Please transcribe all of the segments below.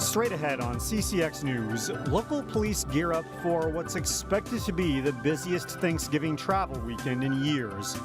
Straight ahead on CCX News, local police gear up for what's expected to be the busiest Thanksgiving travel weekend in years.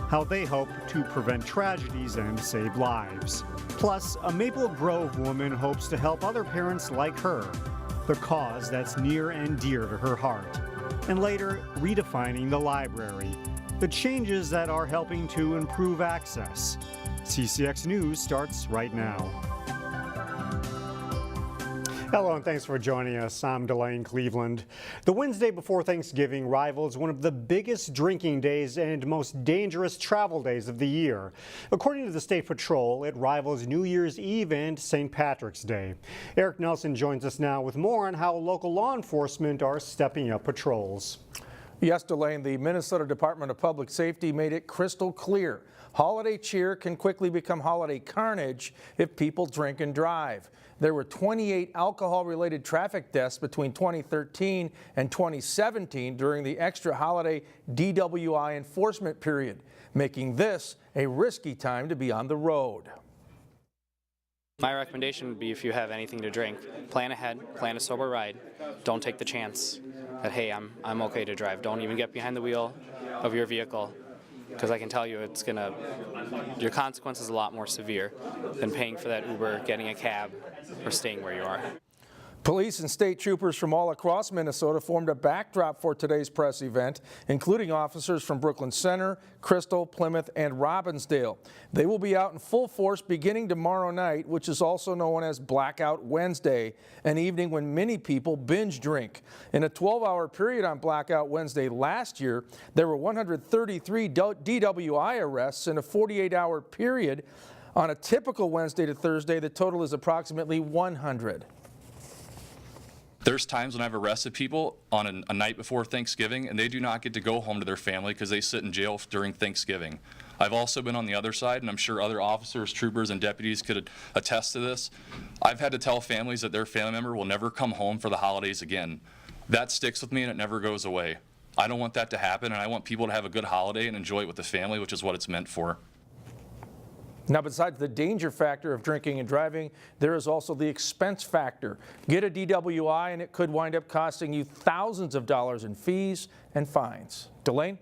How they hope to prevent tragedies and save lives. Plus, a Maple Grove woman hopes to help other parents like her, the cause that's near and dear to her heart. And later, redefining the library, the changes that are helping to improve access. CCX News starts right now. Hello and thanks for joining us. I'm Delane Cleveland. The Wednesday before Thanksgiving rivals one of the biggest drinking days and most dangerous travel days of the year. According to the State Patrol, it rivals New Year's Eve and St. Patrick's Day. Eric Nelson joins us now with more on how local law enforcement are stepping up patrols. Yes, Delane, the Minnesota Department of Public Safety made it crystal clear. Holiday cheer can quickly become holiday carnage if people drink and drive. There were 28 alcohol-related traffic deaths between 2013 and 2017 during the extra holiday DWI enforcement period, making this a risky time to be on the road. My recommendation would be, if you have anything to drink, plan ahead, plan a sober ride. Don't take the chance that, hey, I'm okay to drive. Don't even get behind the wheel of your vehicle, because I can tell you your consequence is a lot more severe than paying for that Uber, getting a cab, or staying where you are. Police and state troopers from all across Minnesota formed a backdrop for today's press event, including officers from Brooklyn Center, Crystal, Plymouth, and Robbinsdale. They will be out in full force beginning tomorrow night, which is also known as Blackout Wednesday, an evening when many people binge drink. In a 12-hour period on Blackout Wednesday last year, there were 133 DWI arrests in a 48-hour period. On a typical Wednesday to Thursday, the total is approximately 100. There's times when I've arrested people on a night before Thanksgiving, and they do not get to go home to their family because they sit in jail during Thanksgiving. I've also been on the other side, and I'm sure other officers, troopers, and deputies could attest to this. I've had to tell families that their family member will never come home for the holidays again. That sticks with me, and it never goes away. I don't want that to happen, and I want people to have a good holiday and enjoy it with the family, which is what it's meant for. Now, besides the danger factor of drinking and driving, there is also the expense factor. Get a DWI and it could wind up costing you thousands of dollars in fees and fines. Delane?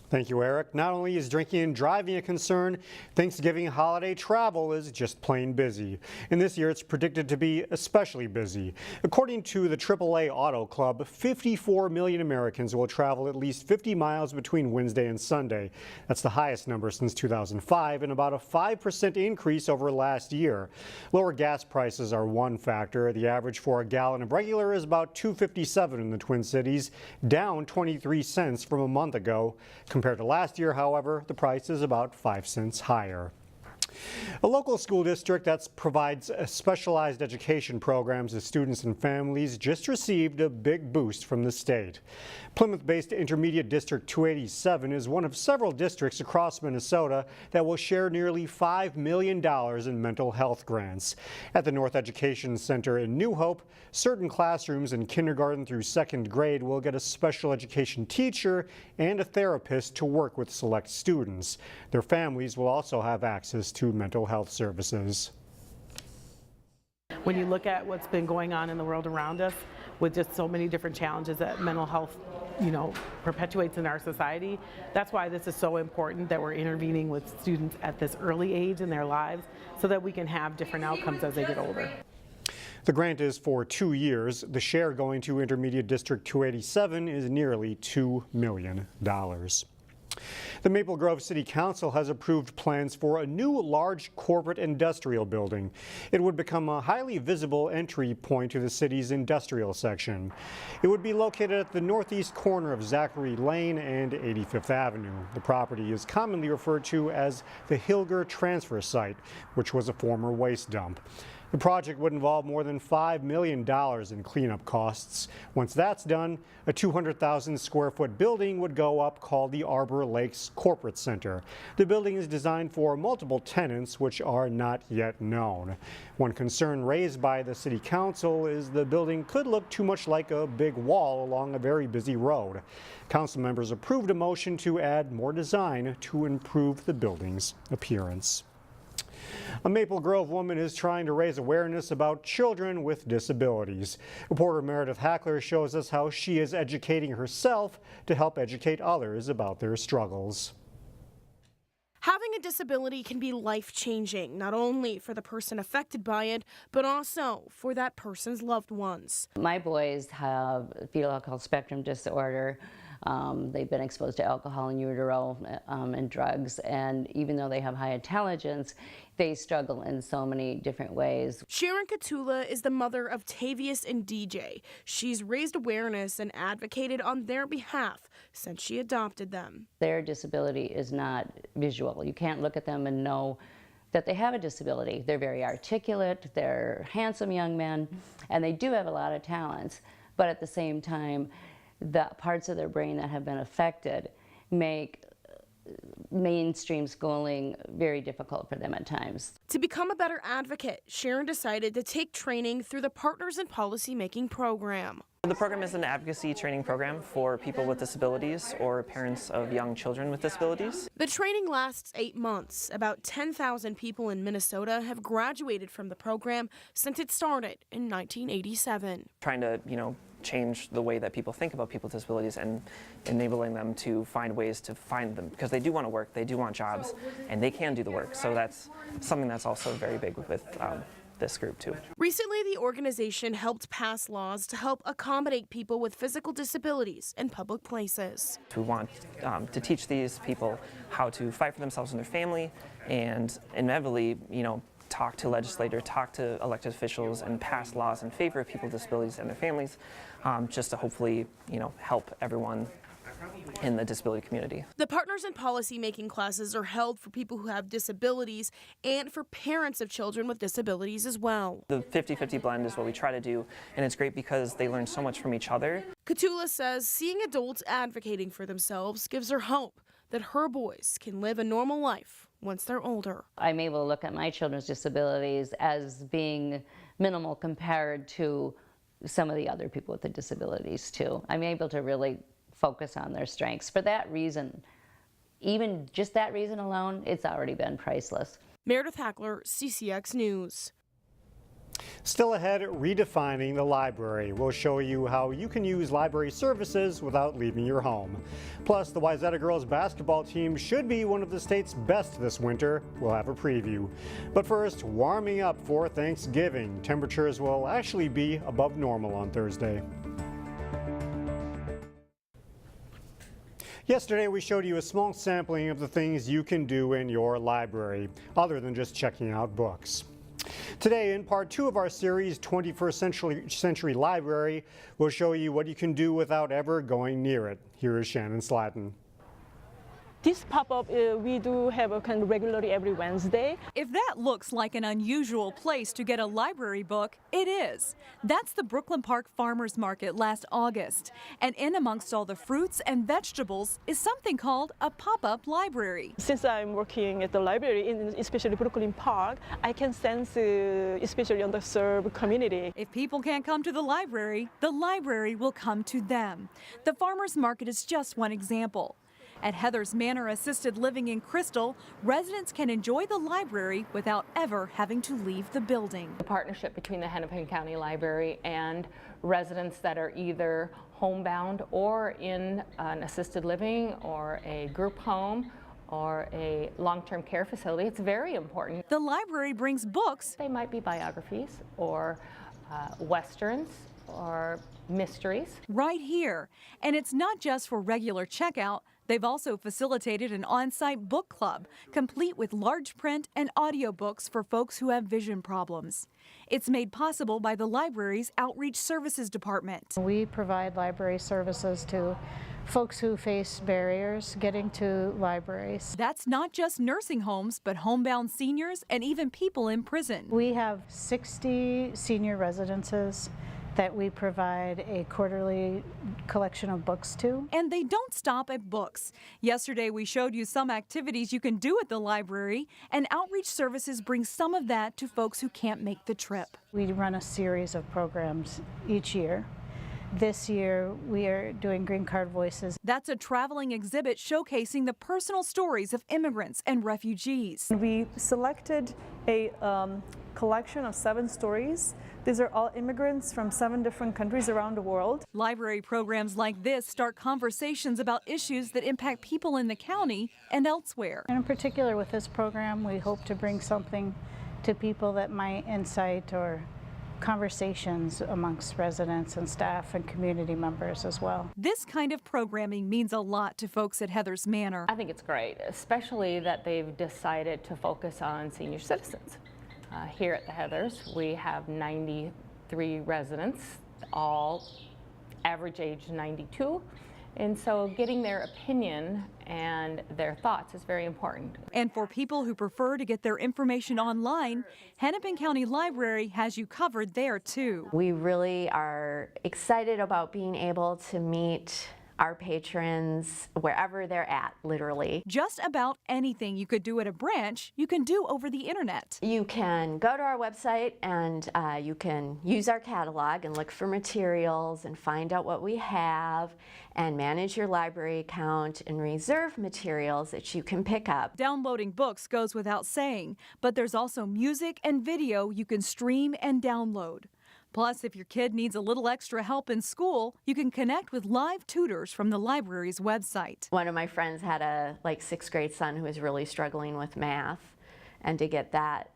Thank you, Eric. Not only is drinking and driving a concern, Thanksgiving holiday travel is just plain busy. And this year it's predicted to be especially busy. According to the AAA Auto Club, 54 million Americans will travel at least 50 miles between Wednesday and Sunday. That's the highest number since 2005 and about a 5% increase over last year. Lower gas prices are one factor. The average for a gallon of regular is about $2.57 in the Twin Cities, down 23 cents from a month ago. Compared to last year, however, the price is about 5 cents higher. A local school district that provides specialized education programs to students and families just received a big boost from the state. Plymouth-based Intermediate District 287 is one of several districts across Minnesota that will share nearly $5 million in mental health grants. At the North Education Center in New Hope, certain classrooms in kindergarten through second grade will get a special education teacher and a therapist to work with select students. Their families will also have access to mental health services. When you look at what's been going on in the world around us, with just so many different challenges that mental health, perpetuates in our society, that's why this is so important that we're intervening with students at this early age in their lives so that we can have different outcomes as they get older. The grant is for 2 years. The share going to Intermediate District 287 is nearly $2 million. The Maple Grove City Council has approved plans for a new large corporate industrial building. It would become a highly visible entry point to the city's industrial section. It would be located at the northeast corner of Zachary Lane and 85th Avenue. The property is commonly referred to as the Hilger Transfer Site, which was a former waste dump. The project would involve more than $5 million in cleanup costs. Once that's done, a 200,000 square foot building would go up called the Arbor Lakes Corporate Center. The building is designed for multiple tenants, which are not yet known. One concern raised by the City Council is the building could look too much like a big wall along a very busy road. Council members approved a motion to add more design to improve the building's appearance. A Maple Grove woman is trying to raise awareness about children with disabilities. Reporter Meredith Hackler shows us how she is educating herself to help educate others about their struggles. Having a disability can be life-changing, not only for the person affected by it, but also for that person's loved ones. My boys have fetal alcohol spectrum disorder. They've been exposed to alcohol in utero and drugs, and even though they have high intelligence, they struggle in so many different ways. Sharon Katula is the mother of Tavius and DJ. She's raised awareness and advocated on their behalf since she adopted them. Their disability is not visual. You can't look at them and know that they have a disability. They're very articulate, they're handsome young men, and they do have a lot of talents, but at the same time, the parts of their brain that have been affected make mainstream schooling very difficult for them at times. To become a better advocate, Sharon decided to take training through the Partners in Policy Making program. The program is an advocacy training program for people with disabilities or parents of young children with disabilities. The training lasts 8 months. About 10,000 people in Minnesota have graduated from the program since it started in 1987. Trying to, change the way that people think about people with disabilities and enabling them to find ways to find them, because they do want to work, they do want jobs, and they can do the work. So that's something that's also very big with this group too. Recently, the organization helped pass laws to help accommodate people with physical disabilities in public places. We want to teach these people how to fight for themselves and their family, and inevitably, talk to legislators, talk to elected officials, and pass laws in favor of people with disabilities and their families, just to hopefully, help everyone in the disability community. The Partners in Policy Making classes are held for people who have disabilities and for parents of children with disabilities as well. The 50-50 blend is what we try to do, and it's great because they learn so much from each other. Katula says seeing adults advocating for themselves gives her hope that her boys can live a normal life once they're older. I'm able to look at my children's disabilities as being minimal compared to some of the other people with the disabilities too. I'm able to really focus on their strengths. For that reason, even just that reason alone, it's already been priceless. Meredith Hackler, CCX News. Still ahead, redefining the library. We'll show you how you can use library services without leaving your home. Plus, the Wayzata girls basketball team should be one of the state's best this winter. We'll have a preview. But first, warming up for Thanksgiving. Temperatures will actually be above normal on Thursday. Yesterday, we showed you a small sampling of the things you can do in your library, other than just checking out books. Today, in part 2 of our series, 21st Century Library, we'll show you what you can do without ever going near it. Here is Shannon Slatton. This pop-up, we do have a kind of regularly every Wednesday. If that looks like an unusual place to get a library book, it is. That's the Brooklyn Park Farmers Market last August. And in amongst all the fruits and vegetables is something called a pop-up library. Since I'm working at the library, especially Brooklyn Park, I can sense especially underserved community. If people can't come to the library will come to them. The Farmers Market is just one example. At Heather's Manor Assisted Living in Crystal, residents can enjoy the library without ever having to leave the building. A partnership between the Hennepin County Library and residents that are either homebound or in an assisted living or a group home or a long-term care facility. It's very important. The library brings books. They might be biographies or westerns or mysteries. Right here. And it's not just for regular checkout. They've also facilitated an on-site book club, complete with large print and audiobooks for folks who have vision problems. It's made possible by the library's Outreach Services Department. We provide library services to folks who face barriers getting to libraries. That's not just nursing homes, but homebound seniors and even people in prison. We have 60 senior residences that we provide a quarterly collection of books to. And they don't stop at books. Yesterday we showed you some activities you can do at the library, and Outreach Services brings some of that to folks who can't make the trip. We run a series of programs each year. This year, we are doing Green Card Voices. That's a traveling exhibit showcasing the personal stories of immigrants and refugees. We selected a collection of 7 stories. These are all immigrants from 7 different countries around the world. Library programs like this start conversations about issues that impact people in the county and elsewhere. And in particular with this program, we hope to bring something to people that might incite or conversations amongst residents and staff and community members as well. This kind of programming means a lot to folks at Heather's Manor. I think it's great, especially that they've decided to focus on senior citizens. Here at the Heathers, we have 93 residents, all average age 92. And so getting their opinion and their thoughts is very important. And for people who prefer to get their information online, Hennepin County Library has you covered there too. We really are excited about being able to meet our patrons wherever they're at, literally. Just about anything you could do at a branch, you can do over the internet. You can go to our website and you can use our catalog and look for materials and find out what we have and manage your library account and reserve materials that you can pick up. Downloading books goes without saying, but there's also music and video you can stream and download. Plus, if your kid needs a little extra help in school, you can connect with live tutors from the library's website. One of my friends had a 6th grade son who was really struggling with math, and to get that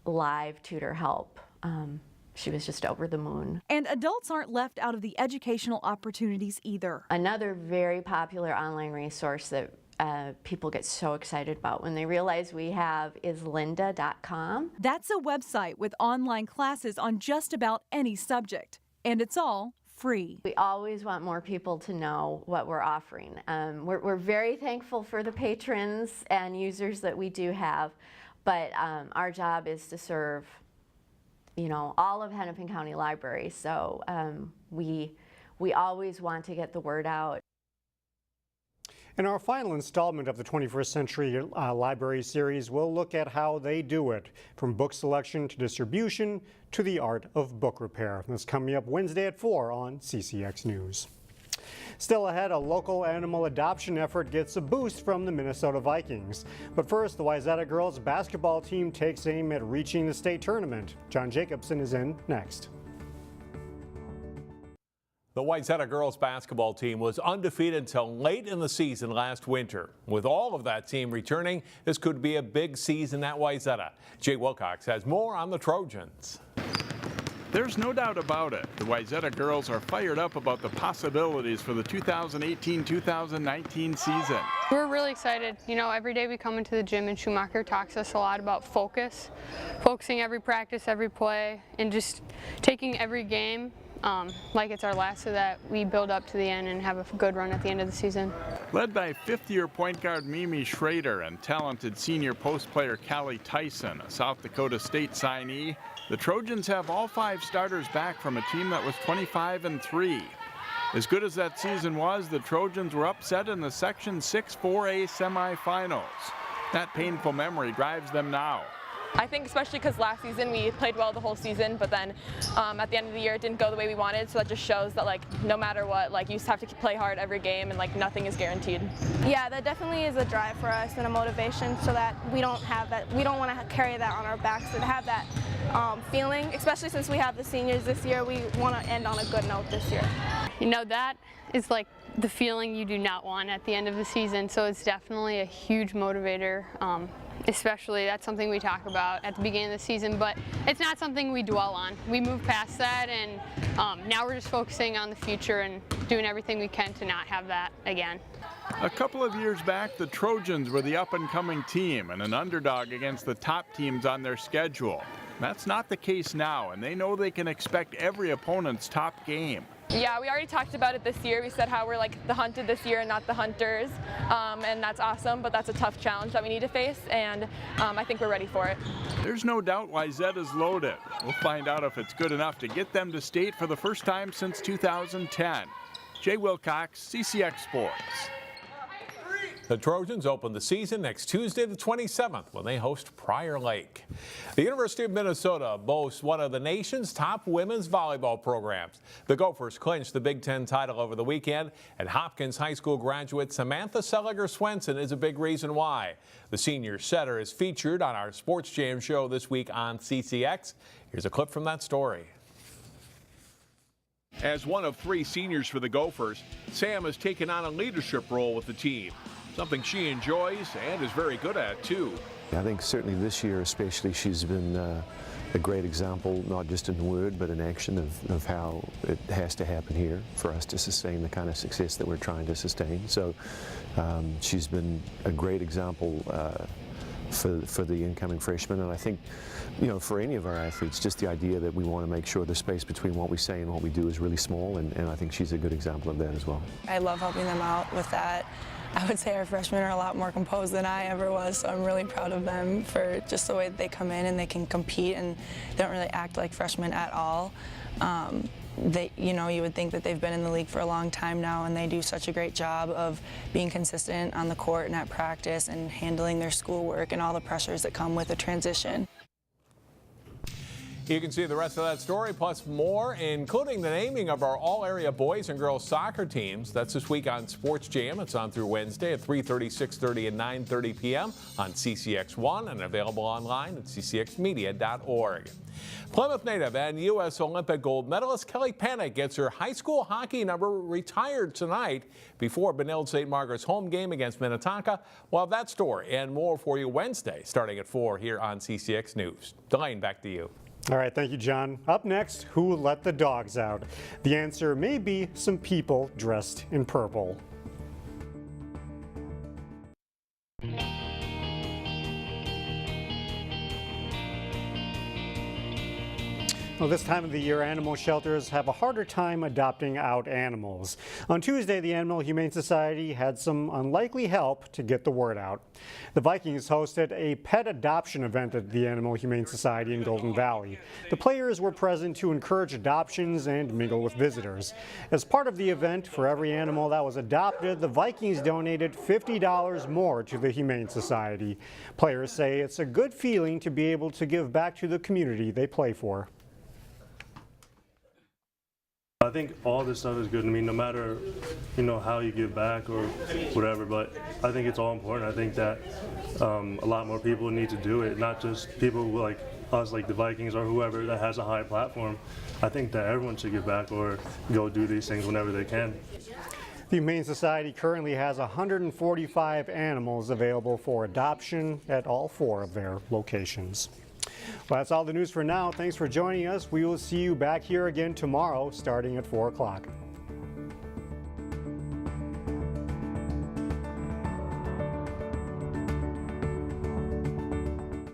live tutor help, she was just over the moon. And adults aren't left out of the educational opportunities either. Another very popular online resource that people get so excited about when they realize we have is lynda.com. That's a website with online classes on just about any subject, and it's all free. We always want more people to know what we're offering. We're very thankful for the patrons and users that we do have, but our job is to serve, all of Hennepin County Library. So we always want to get the word out. In our final installment of the 21st Century Library series, we'll look at how they do it, from book selection to distribution to the art of book repair. That's coming up Wednesday at 4 on CCX News. Still ahead, a local animal adoption effort gets a boost from the Minnesota Vikings. But first, the Wayzata girls basketball team takes aim at reaching the state tournament. John Jacobson is in next. The Wayzata girls basketball team was undefeated until late in the season last winter. With all of that team returning, this could be a big season at Wayzata. Jay Wilcox has more on the Trojans. There's no doubt about it. The Wayzata girls are fired up about the possibilities for the 2018-2019 season. We're really excited. Every day we come into the gym and Schumacher talks to us a lot about focusing every practice, every play, and just taking every game like it's our last, so that we build up to the end and have a good run at the end of the season. Led by 5th-year point guard Mimi Schrader and talented senior post player Callie Tyson, a South Dakota State signee, the Trojans have all 5 starters back from a team that was 25-3. As good as that season was, the Trojans were upset in the Section 6 4A semifinals. That painful memory drives them now. I think especially because last season we played well the whole season, but then at the end of the year it didn't go the way we wanted, so that just shows that no matter what, you just have to play hard every game, and nothing is guaranteed. Yeah, that definitely is a drive for us and a motivation, so that we don't have that, we don't want to carry that on our backs and have that feeling, especially since we have the seniors this year. We want to end on a good note this year. That is the feeling you do not want at the end of the season, so it's definitely a huge motivator. Especially, that's something we talk about at the beginning of the season, but it's not something we dwell on. We move past that, and now we're just focusing on the future and doing everything we can to not have that again. A couple of years back, the Trojans were the up-and-coming team and an underdog against the top teams on their schedule. That's not the case now, and they know they can expect every opponent's top game. Yeah, we already talked about it this year. We said how we're the hunted this year and not the hunters, and that's awesome, but that's a tough challenge that we need to face, and I think we're ready for it. There's no doubt Wayzata's loaded. We'll find out if it's good enough to get them to state for the first time since 2010. Jay Wilcox, CCX Sports. The Trojans open the season next Tuesday the 27th when they host Prior Lake. The University of Minnesota boasts one of the nation's top women's volleyball programs. The Gophers clinched the Big Ten title over the weekend, and Hopkins High School graduate Samantha Seliger-Swenson is a big reason why. The senior setter is featured on our Sports Jam show this week on CCX. Here's a clip from that story. As one of 3 seniors for the Gophers, Sam has taken on a leadership role with the team, something she enjoys and is very good at, too. I think certainly this year especially she's been a great example, not just in word but in action, of how it has to happen here for us to sustain the kind of success that we're trying to sustain. So she's been a great example for the incoming freshmen, and I think, you know, for any of our athletes, just the idea that we want to make sure the space between what we say and what we do is really small, and I think she's a good example of that as well. I love helping them out with that. I would say our freshmen are a lot more composed than I ever was, so I'm really proud of them for just the way that they come in and they can compete and they don't really act like freshmen at all. You know, you would think that they've been in the league for a long time now, and they do such a great job of being consistent on the court and at practice and handling their schoolwork and all the pressures that come with a transition. You can see the rest of that story, plus more, including the naming of our all-area boys and girls soccer teams. That's this week on Sports Jam. It's on through Wednesday at 3:30, 6:30, and 9:30 p.m. on CCX1 and available online at ccxmedia.org. Plymouth native and U.S. Olympic gold medalist Kelly Panic gets her high school hockey number retired tonight before Benilde St. Margaret's home game against Minnetonka. We'll have that story and more for you Wednesday, starting at 4 here on CCX News. Delane, back to you. All right, thank you, John. Up next, who let the dogs out? The answer may be some people dressed in purple. Well, this time of the year, animal shelters have a harder time adopting out animals. On Tuesday, the Animal Humane Society had some unlikely help to get the word out. The Vikings hosted a pet adoption event at the Animal Humane Society in Golden Valley. The players were present to encourage adoptions and mingle with visitors. As part of the event, for every animal that was adopted, the Vikings donated $50 more to the Humane Society. Players say it's a good feeling to be able to give back to the community they play for. I think all this stuff is good. I mean, no matter, you know, how you give back or whatever, but I think it's all important. I think that a lot more people need to do it, not just people like us, like the Vikings or whoever that has a high platform. I think that everyone should give back or go do these things whenever they can. The Humane Society currently has 145 animals available for adoption at all 4 of their locations. Well, that's all the news for now. Thanks for joining us. We will see you back here again tomorrow starting at 4 o'clock.